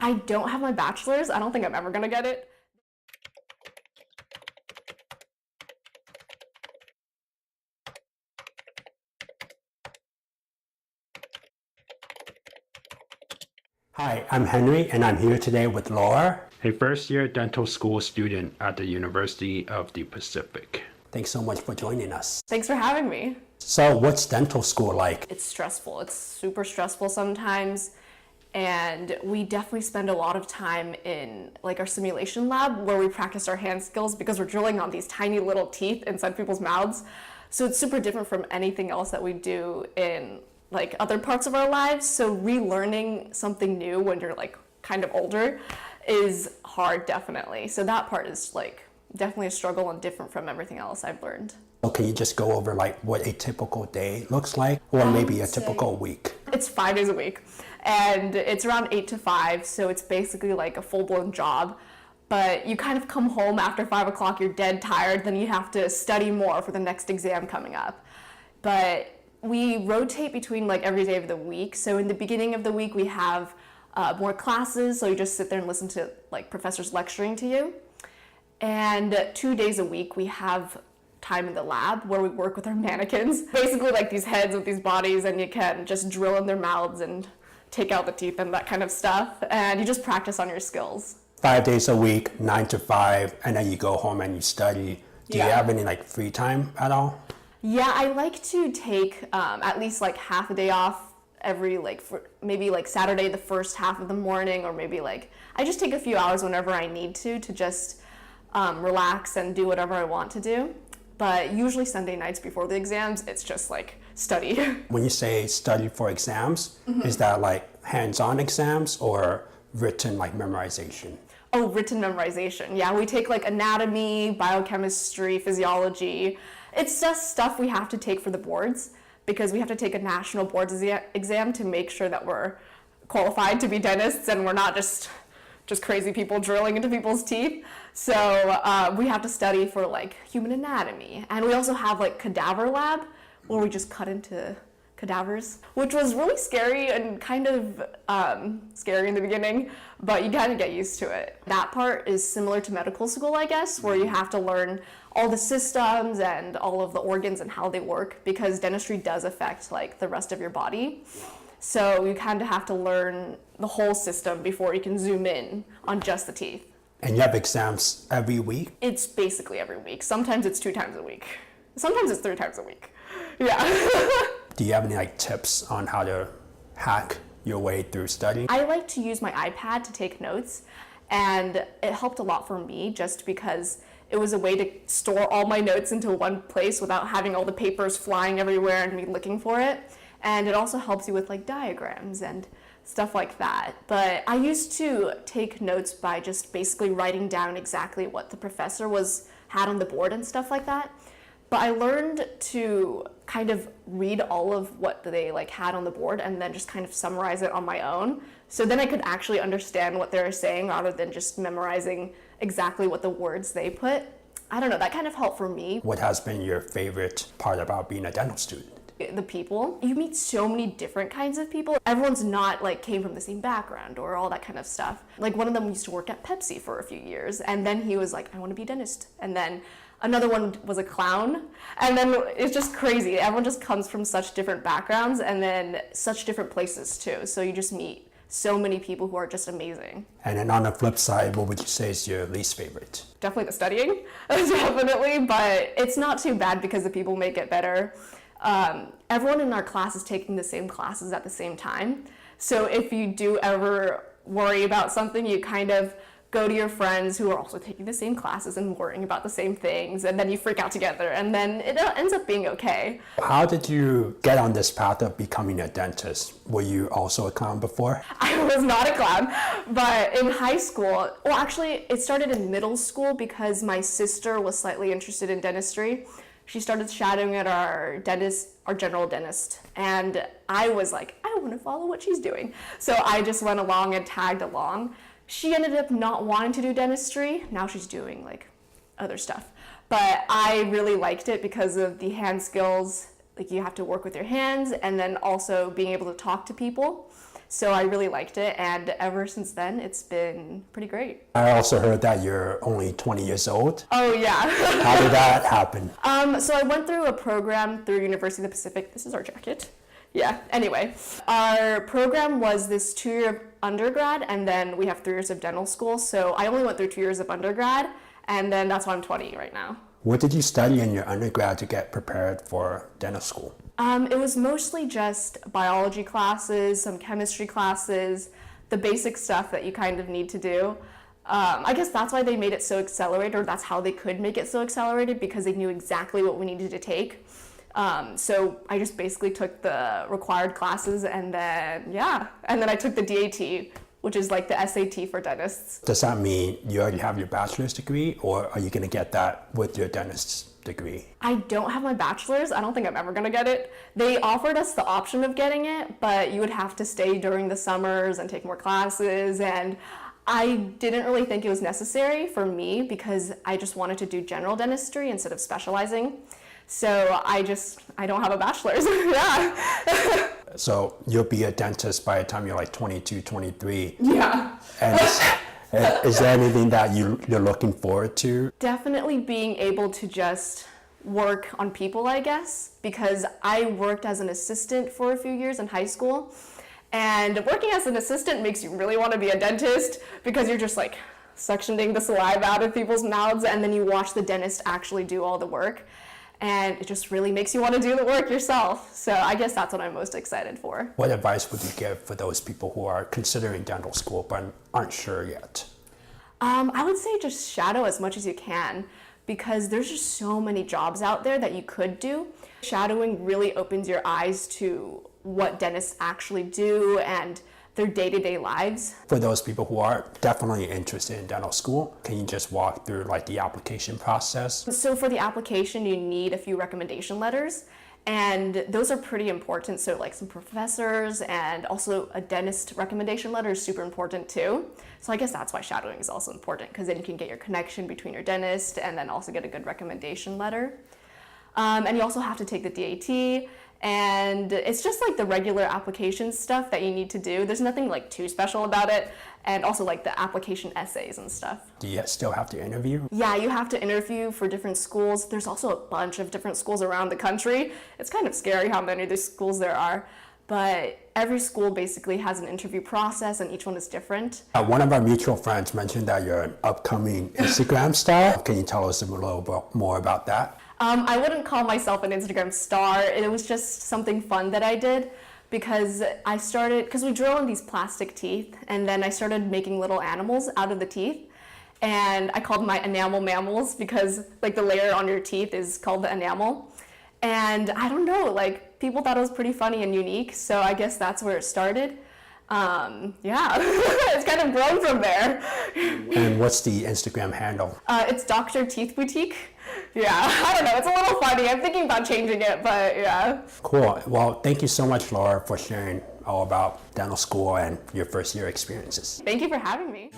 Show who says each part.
Speaker 1: I don't have my bachelor's. I don't think I'm ever gonna get it.
Speaker 2: Hi, I'm Henry, and I'm here today with Laura, a first-year dental school student at the University of the Pacific. Thanks so much for joining us.
Speaker 1: Thanks for having me.
Speaker 2: So, what's dental school like?
Speaker 1: It's stressful. It's super stressful sometimes. And we definitely spend a lot of time in like our simulation lab where we practice our hand skills because we're drilling on these tiny little teeth inside people's mouths. So it's super different from anything else that we do in like other parts of our lives. So relearning something new when you're like kind of older is hard, definitely. So that part is like definitely a struggle and different from everything else I've learned.
Speaker 2: So can you just go over like what a typical day looks like, or maybe a typical week?
Speaker 1: It's 5 days a week, and it's around 8 to 5, so it's basically like a full-blown job. But you kind of come home after 5 o'clock, you're dead tired, then you have to study more for the next exam coming up. But we rotate between like every day of the week. So in the beginning of the week, we have more classes, so you just sit there and listen to like professors lecturing to you. And 2 days a week, we have time in the lab where we work with our mannequins. Basically like these heads with these bodies, and you can just drill in their mouths and take out the teeth and that kind of stuff. And you just practice on your skills.
Speaker 2: 5 days a week, 9 to 5, and then you go home and you study. Do you have any like free time at all?
Speaker 1: Yeah, I like to take at least like half a day off every maybe like Saturday the first half of the morning, or maybe like I just take a few hours whenever I need to just relax and do whatever I want to do. But usually Sunday nights before the exams, it's just like study.
Speaker 2: When you say study for exams, is that like hands-on exams or written like memorization?
Speaker 1: Oh, written memorization. Yeah, we take like anatomy, biochemistry, physiology. It's just stuff we have to take for the boards because we have to take a national boards exam to make sure that we're qualified to be dentists and we're not just crazy people drilling into people's teeth. So we have to study for like human anatomy. And we also have like cadaver lab where we just cut into cadavers, which was really scary and kind of scary in the beginning, but you kind of get used to it. That part is similar to medical school, I guess, where you have to learn all the systems and all of the organs and how they work, because dentistry does affect like the rest of your body. So you kind of have to learn the whole system before you can zoom in on just the teeth.
Speaker 2: And you have exams every week?
Speaker 1: It's basically every week. Sometimes it's 2 times a week. Sometimes it's 3 times a week. Yeah.
Speaker 2: Do you have any like tips on how to hack your way through studying?
Speaker 1: I like to use my iPad to take notes, and it helped a lot for me just because it was a way to store all my notes into one place without having all the papers flying everywhere and me looking for it. And it also helps you with like diagrams and stuff like that. But I used to take notes by just basically writing down exactly what the professor had on the board and stuff like that. But I learned to kind of read all of what they like had on the board and then just kind of summarize it on my own. So then I could actually understand what they were saying rather than just memorizing exactly what the words they put. I don't know, that kind of helped for me.
Speaker 2: What has been your favorite part about being a dental student?
Speaker 1: The people. You meet so many different kinds of people. Everyone's not like came from the same background or all that kind of stuff. Like one of them used to work at Pepsi for a few years, and then he was like, I want to be a dentist. And then another one was a clown. And then it's just crazy. Everyone just comes from such different backgrounds and then such different places too. So you just meet so many people who are just amazing.
Speaker 2: And then on the flip side, what would you say is your least favorite?
Speaker 1: Definitely the studying, definitely, but it's not too bad because the people make it better. Everyone in our class is taking the same classes at the same time. So if you do ever worry about something, you kind of go to your friends who are also taking the same classes and worrying about the same things, and then you freak out together, and then it ends up being okay.
Speaker 2: How did you get on this path of becoming a dentist? Were you also a clown before?
Speaker 1: I was not a clown, but in high school, well actually it started in middle school because my sister was slightly interested in dentistry. She started shadowing at our general dentist, and I was like, I want to follow what she's doing. So I just went along and tagged along. She ended up not wanting to do dentistry. Now she's doing like other stuff. But I really liked it because of the hand skills. Like you have to work with your hands, and then also being able to talk to people. So I really liked it, and ever since then, it's been pretty great.
Speaker 2: I also heard that you're only 20 years old.
Speaker 1: Oh, yeah.
Speaker 2: How did that happen?
Speaker 1: So I went through a program through University of the Pacific. This is our jacket. Yeah, anyway. Our program was this 2-year undergrad, and then we have 3 years of dental school. So I only went through 2 years of undergrad, and then that's why I'm 20 right now.
Speaker 2: What did you study in your undergrad to get prepared for dental school?
Speaker 1: It was mostly just biology classes, some chemistry classes, the basic stuff that you kind of need to do. I guess that's why they made it so accelerated, or that's how they could make it so accelerated, because they knew exactly what we needed to take. So I just basically took the required classes, and then I took the DAT, which is like the SAT for dentists.
Speaker 2: Does that mean you already have your bachelor's degree, or are you going to get that with your dentist's degree?
Speaker 1: I don't have my bachelor's. I don't think I'm ever going to get it. They offered us the option of getting it, but you would have to stay during the summers and take more classes, and I didn't really think it was necessary for me because I just wanted to do general dentistry instead of specializing. So I don't have a bachelor's. Yeah.
Speaker 2: So you'll be a dentist by the time you're like 22, 23.
Speaker 1: Yeah.
Speaker 2: And is there anything that you're looking forward to?
Speaker 1: Definitely being able to just work on people, I guess, because I worked as an assistant for a few years in high school. And working as an assistant makes you really want to be a dentist because you're just like suctioning the saliva out of people's mouths, and then you watch the dentist actually do all the work. And it just really makes you want to do the work yourself. So I guess that's what I'm most excited for.
Speaker 2: What advice would you give for those people who are considering dental school but aren't sure yet?
Speaker 1: I would say just shadow as much as you can, because there's just so many jobs out there that you could do. Shadowing really opens your eyes to what dentists actually do and their day-to-day lives.
Speaker 2: For those people who are definitely interested in dental school, can you just walk through like the application process?
Speaker 1: So for the application, you need a few recommendation letters, and those are pretty important. So like some professors, and also a dentist recommendation letter is super important too. So I guess that's why shadowing is also important, because then you can get your connection between your dentist and then also get a good recommendation letter. And you also have to take the DAT, and it's just like the regular application stuff that you need to do. There's nothing like too special about it, and also like the application essays and stuff.
Speaker 2: Do you still have to interview?
Speaker 1: Yeah, you have to interview for different schools. There's also a bunch of different schools around the country. It's kind of scary how many of these schools there are, but every school basically has an interview process, and each one is different.
Speaker 2: One of our mutual friends mentioned that you're an upcoming Instagram star. Can you tell us a little bit more about that?
Speaker 1: I wouldn't call myself an Instagram star. It was just something fun that I did, because we drill in these plastic teeth, and then I started making little animals out of the teeth, and I called my enamel mammals, because like the layer on your teeth is called the enamel. And I don't know, like people thought it was pretty funny and unique, so I guess that's where it started. It's kind of grown from there.
Speaker 2: And what's the Instagram handle?
Speaker 1: It's Dr. Teeth Boutique. Yeah, I don't know, it's a little funny. I'm thinking about changing it, but yeah.
Speaker 2: Cool. Well, thank you so much, Laura, for sharing all about dental school and your first year experiences.
Speaker 1: Thank you for having me.